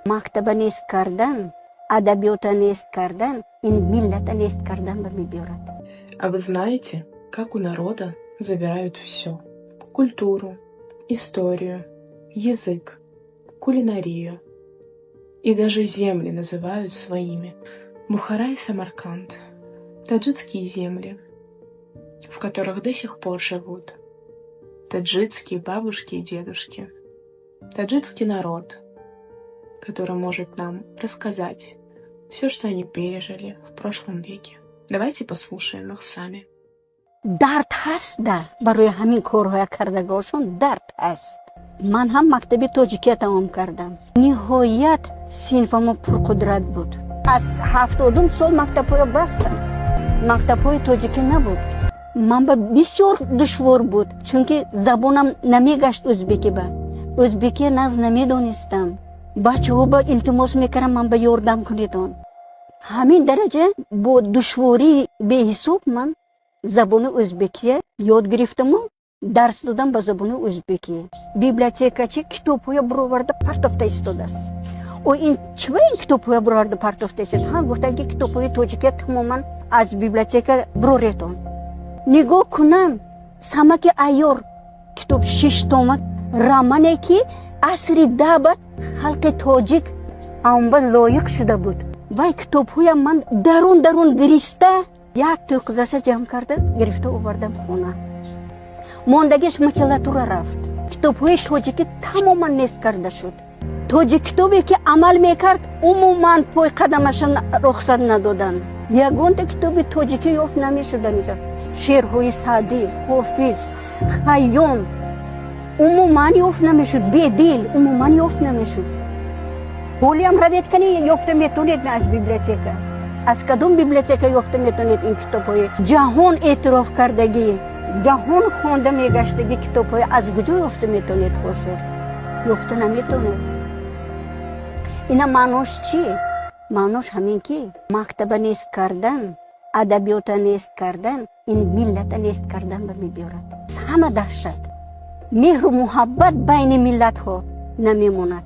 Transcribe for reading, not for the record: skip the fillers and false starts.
мактаба нест кардан, адабиёта нест кардан, ин миллата нест кардан ба мебиёрад. А вы знаете, как у народа забирают все? Культуру, историю, язык, кулинарию. И даже земли называют своими. Бухара и Самарканд. Таджикские земли, в которых до сих пор живут таджикские бабушки и дедушки. Таджикский народ, который может нам рассказать все, что они пережили в прошлом веке. Давайте послушаем их сами. дард ҳаст да барои ҳамин корҳоя кардагошон дард ҳаст. ман ҳам мактаби тоҷикия тамом кардам. ниҳоят синфамо пурқудрат буд. аз 70 сол мактабҳоя бастам. мактабҳои тоҷикӣ набуд. ман ба бисёр душвор буд, чунки забонам намегашт ӯзбекӣ ба. ӯзбекия наз намедонистам. бачаҳо ба илтимос мекардам ман ба ёрдам кунедон. ҳамин дараҷа бо душвории беҳисоб ман забони ӯзбекия ёд гирифтаму дарс додам ба забони ӯзбекия. библиотекачи китобҳоя бироварда партофта истодааст. ин чива ин китобҳоя бироварда партофта истод? ҳа гуфтанд ки китобҳои тоҷикия тамоман аз библиотека бироретон. нигоҳ кунам самаки айёр китоб 6 тома романе ки асри даъбат халқи тоҷик амба лоиқ шуда буд. вай китобҳоям ман дарун гириста як тӯқизаша ҷамъ карда гирифта овардам хона. мондагиш макулатура рафт. китобҳои тоҷикӣ тамоман нест карда шуд. тоҷик китобе ки амал мекард умуман пой қадамаша рухсат надоданд. ягонта китоби тоҷикӣ ёфт намешуда. шеърҳои саъдӣ, ҳофиз, хайём умуман ёфт намешуд. бедил умуман ёфт намешуд. ҳолиам равед кани ёфта метавонед на аз библиотека. аз кадом библиотека ёфта метавонед ин китобҳои ҷаҳон эътироф кардагӣ, ҷаҳон хонда мегаштаги китобҳои аз куҷо ёфта метавонед ҳосил? ёфта наметавонед. ина маънош чӣ? маънош ҳамин ки мактаба нест кардан, адабиёта нест кардан, ин миллата нест кардан ба мебиёрад. ҳама даҳшат, меҳру муҳаббат байни миллатҳо намемонад.